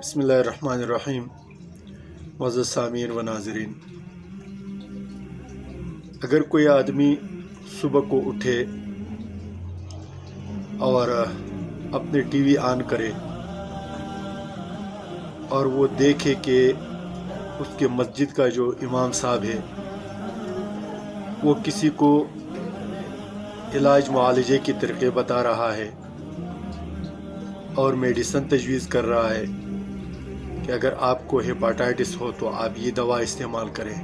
بسم اللہ الرحمن الرحیم۔ معزز سامعین و ناظرین، اگر کوئی آدمی صبح کو اٹھے اور اپنے ٹی وی آن کرے اور وہ دیکھے کہ اس کے مسجد کا جو امام صاحب ہے وہ کسی کو علاج معالجے کی طریقے بتا رہا ہے اور میڈیسن تجویز کر رہا ہے کہ اگر آپ کو ہیپاٹائٹس ہو تو آپ یہ دوا استعمال کریں،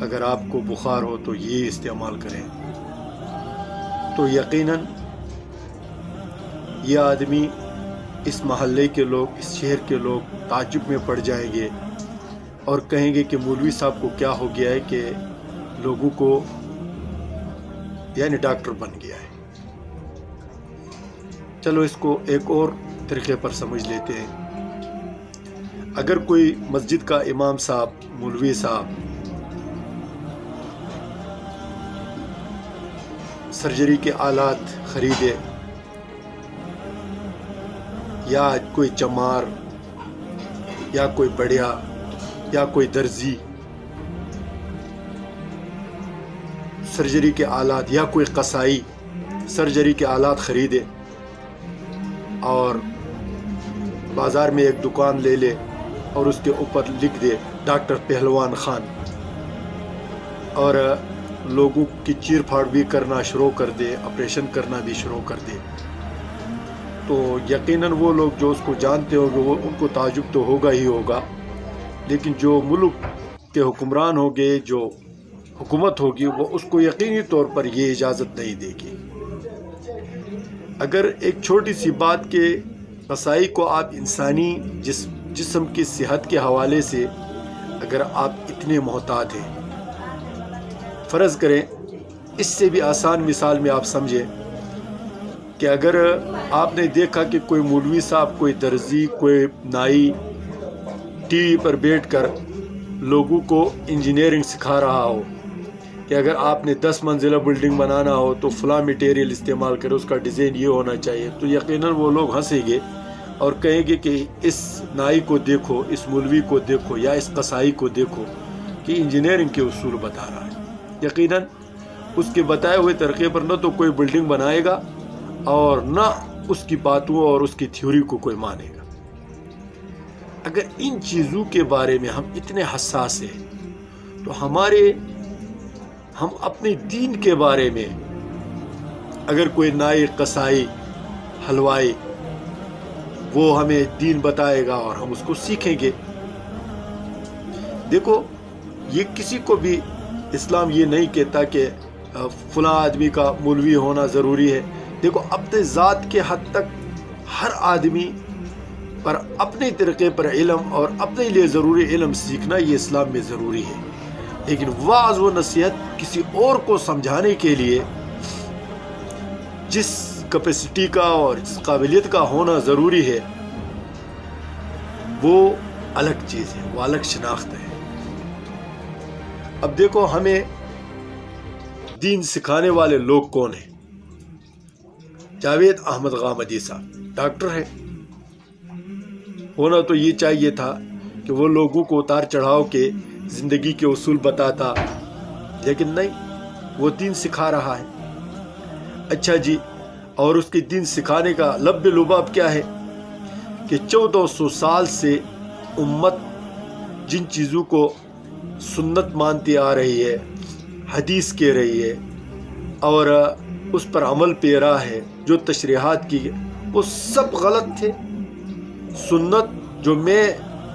اگر آپ کو بخار ہو تو یہ استعمال کریں، تو یقیناً یہ آدمی، اس محلے کے لوگ، اس شہر کے لوگ تعجب میں پڑ جائیں گے اور کہیں گے کہ مولوی صاحب کو کیا ہو گیا ہے کہ لوگوں کو یعنی ڈاکٹر بن گیا ہے۔ چلو اس کو ایک اور طریقے پر سمجھ لیتے ہیں۔ اگر کوئی مسجد کا امام صاحب، مولوی صاحب سرجری کے آلات خریدے یا کوئی چمار یا کوئی بڑیا یا کوئی درزی سرجری کے آلات یا کوئی قصائی سرجری کے آلات خریدے اور بازار میں ایک دکان لے لے اور اس کے اوپر لکھ دے ڈاکٹر پہلوان خان، اور لوگوں کی چیر پھاڑ بھی کرنا شروع کر دے، آپریشن کرنا بھی شروع کر دے، تو یقیناً وہ لوگ جو اس کو جانتے ہوں گے وہ ان کو تعجب تو ہوگا ہی ہوگا، لیکن جو ملک کے حکمران ہوں گے، جو حکومت ہوگی، وہ اس کو یقینی طور پر یہ اجازت نہیں دے گی۔ اگر ایک چھوٹی سی بات کے قصائی کو آپ انسانی جسم کی صحت کے حوالے سے اگر آپ اتنے محتاط ہیں، فرض کریں اس سے بھی آسان مثال میں آپ سمجھیں کہ اگر آپ نے دیکھا کہ کوئی مولوی صاحب، کوئی درزی، کوئی نائی ٹی وی پر بیٹھ کر لوگوں کو انجینئرنگ سکھا رہا ہو کہ اگر آپ نے 10 منزلہ بلڈنگ بنانا ہو تو فلاں میٹیریل استعمال کرے، اس کا ڈیزائن یہ ہونا چاہیے، تو یقیناً وہ لوگ ہنسیں گے اور کہیں گے کہ اس نائی کو دیکھو، اس مولوی کو دیکھو یا اس قصائی کو دیکھو کہ انجینئرنگ کے اصول بتا رہا ہے۔ یقیناً اس کے بتائے ہوئے طریقے پر نہ تو کوئی بلڈنگ بنائے گا اور نہ اس کی باتوں اور اس کی تھیوری کو کوئی مانے گا۔ اگر ان چیزوں کے بارے میں ہم اتنے حساس ہیں تو ہم اپنے دین کے بارے میں اگر کوئی نائی، قصائی، حلوائی وہ ہمیں دین بتائے گا اور ہم اس کو سیکھیں گے۔ دیکھو، یہ کسی کو بھی اسلام یہ نہیں کہتا کہ فلاں آدمی کا مولوی ہونا ضروری ہے۔ دیکھو، اپنے ذات کے حد تک ہر آدمی پر اپنے طریقے پر علم اور اپنے لیے ضروری علم سیکھنا یہ اسلام میں ضروری ہے، لیکن وعظ و نصیحت کسی اور کو سمجھانے کے لیے جس کیپیسٹی کا اور جس قابلیت کا ہونا ضروری ہے وہ الگ چیز ہے، وہ الگ شناخت ہے۔ اب دیکھو، ہمیں دین سکھانے والے لوگ کون ہیں؟ جاوید احمد غامدی صاحب ڈاکٹر ہیں۔ ہونا تو یہ چاہیے تھا کہ وہ لوگوں کو اتار چڑھاؤ کے زندگی کے اصول بتاتا، لیکن نہیں، وہ دین سکھا رہا ہے۔ اچھا جی، اور اس کے دین سکھانے کا لب لباب کیا ہے کہ 1400 سال سے امت جن چیزوں کو سنت مانتی آ رہی ہے، حدیث کہہ رہی ہے اور اس پر عمل پیرا ہے، جو تشریحات کی وہ سب غلط تھے۔ سنت جو میں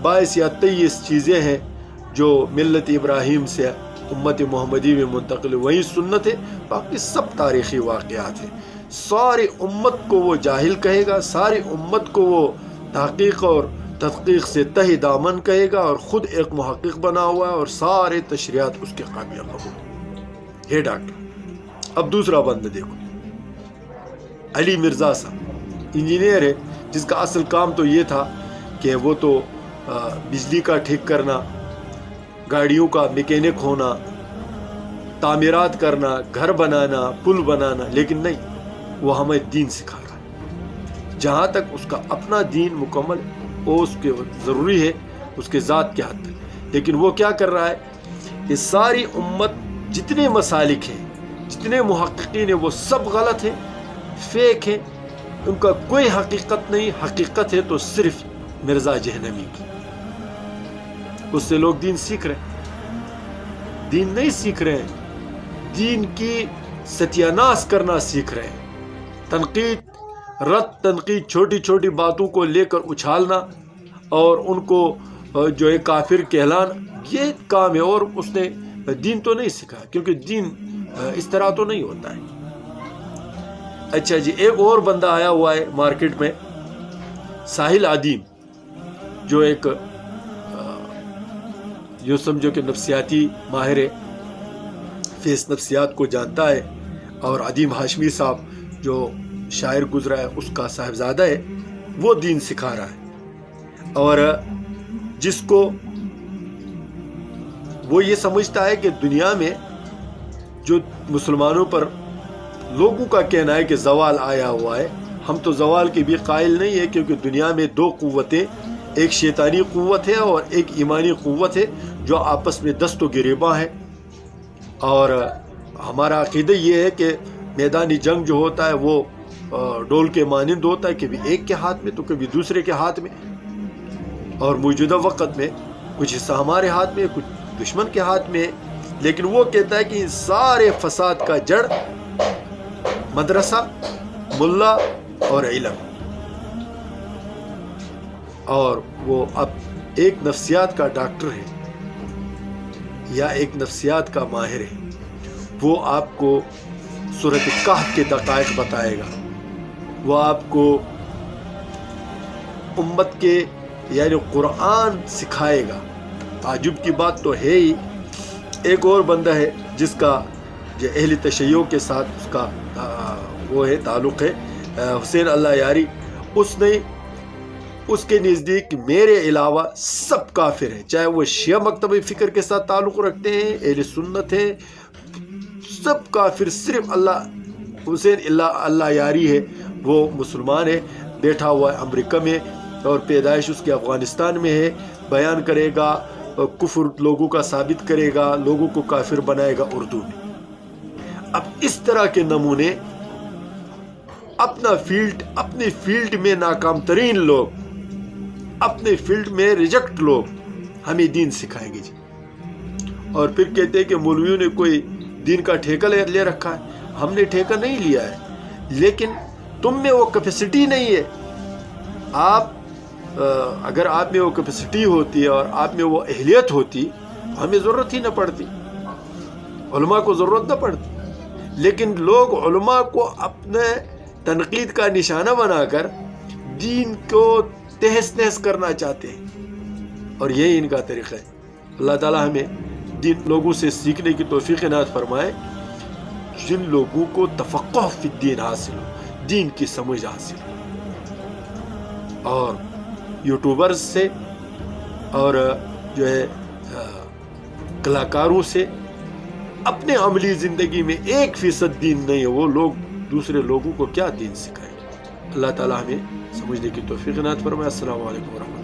22 یا 23 چیزیں ہیں جو ملت ابراہیم سے امت محمدی میں منتقل، وہی سنت ہے، باقی سب تاریخی واقعات ہیں۔ ساری امت کو وہ جاہل کہے گا، ساری امت کو وہ تحقیق اور تحقیق سے تہ دامن کہے گا اور خود ایک محقق بنا ہوا ہے اور سارے تشریحات اس کے قابل قبول ہے ڈاکٹر۔ اب دوسرا بندہ دیکھو، علی مرزا صاحب انجینئر ہے، جس کا اصل کام تو یہ تھا کہ وہ تو بجلی کا ٹھیک کرنا، گاڑیوں کا میکینک ہونا، تعمیرات کرنا، گھر بنانا، پل بنانا، لیکن نہیں، وہ ہمیں دین سکھا رہا ہے۔ جہاں تک اس کا اپنا دین مکمل وہ اس کے ضروری ہے اس کے ذات کے حد تک، لیکن وہ کیا کر رہا ہے کہ ساری امت جتنے مسالک ہیں، جتنے محققین ہیں، وہ سب غلط ہیں، فیک ہیں، ان کا کوئی حقیقت نہیں، حقیقت ہے تو صرف مرزا جہنمی کی۔ اس سے لوگ دین سیکھ رہے ہیں، دین نہیں سیکھ رہے ہیں، دین کی ستیاناش کرنا سیکھ رہے ہیں، تنقید، رد تنقید، چھوٹی چھوٹی باتوں کو لے کر اچھالنا اور ان کو جو ہے کافر کہلانا، یہ کام ہے۔ اور اس نے دین تو نہیں سیکھا، کیونکہ دین اس طرح تو نہیں ہوتا ہے۔ اچھا جی، ایک اور بندہ آیا ہوا ہے مارکیٹ میں، ساحل عدیم، جو ایک یوں سمجھو کہ نفسیاتی ماہر ہے، فیس نفسیات کو جانتا ہے، اور عدیم ہاشمی صاحب جو شاعر گزرا ہے اس کا صاحبزادہ ہے، وہ دین سکھا رہا ہے۔ اور جس کو وہ یہ سمجھتا ہے کہ دنیا میں جو مسلمانوں پر لوگوں کا کہنا ہے کہ زوال آیا ہوا ہے، ہم تو زوال کے بھی قائل نہیں ہے، کیونکہ دنیا میں دو قوتیں، ایک شیطانی قوت ہے اور ایک ایمانی قوت ہے، جو آپس میں دست و گریباں ہیں۔ اور ہمارا عقیدہ یہ ہے کہ میدانی جنگ جو ہوتا ہے وہ ڈول کے مانند ہوتا ہے، کبھی ایک کے ہاتھ میں تو کبھی دوسرے کے ہاتھ میں، اور موجودہ وقت میں کچھ حصہ ہمارے ہاتھ میں، کچھ دشمن کے ہاتھ میں ہے۔ لیکن وہ کہتا ہے کہ ان سارے فساد کا جڑ مدرسہ، ملا اور علم، اور وہ اب ایک نفسیات کا ڈاکٹر ہے یا ایک نفسیات کا ماہر ہے، وہ آپ کو سورۃ کہف کے دقائق بتائے گا، وہ آپ کو امت کے یعنی قرآن سکھائے گا۔ تعجب کی بات تو ہے ہی۔ ایک اور بندہ ہے جس کا جو اہل تشیع کے ساتھ اس کا وہ ہے تعلق ہے، حسین اللہ یاری، اس کے نزدیک میرے علاوہ سب کافر ہیں، چاہے وہ شیعہ مکتب فکر کے ساتھ تعلق رکھتے ہیں، اہل سنت ہے، سب کافر، صرف حسین اللہ یاری ہے، وہ مسلمان ہے، بیٹھا ہوا ہے امریکہ میں، اور پیدائش اس کی افغانستان میں ہے، بیان کرے گا، کفر لوگوں کا ثابت کرے گا، لوگوں کو کافر بنائے گا اردو میں۔ اب اس طرح کے نمونے اپنی فیلڈ میں ناکام ترین لوگ، اپنے فیلڈ میں ریجیکٹ لوگ ہمیں دین سکھائیں گے جی، اور پھر کہتے ہیں کہ مولویوں نے کوئی دین کا ٹھیکہ لے رکھا ہے۔ ہم نے ٹھیکہ نہیں لیا ہے، لیکن تم میں وہ کیپیسٹی نہیں ہے۔ اگر آپ میں وہ کیپیسٹی ہوتی ہے اور آپ میں وہ اہلیت ہوتی، ہمیں ضرورت ہی نہ پڑتی، علماء کو ضرورت نہ پڑتی۔ لیکن لوگ علماء کو اپنے تنقید کا نشانہ بنا کر دین کو تہس نہس کرنا چاہتے ہیں، اور یہی ان کا طریقہ ہے۔ اللہ تعالی ہمیں دین لوگوں سے سیکھنے کی توفیق عنایت فرمائے، جن لوگوں کو تفقہ فی الدین حاصل ہو، دین کی سمجھ حاصل ہو، اور یوٹیوبرز سے اور جو ہے کلاکاروں سے اپنے عملی زندگی میں 1% دین نہیں ہے، وہ لوگ دوسرے لوگوں کو کیا دین سکھائیں۔ اللہ تعالی ہمیں سمجھنے کی توفیق عنایت فرمائے۔ السلام علیکم ورحمۃ اللہ۔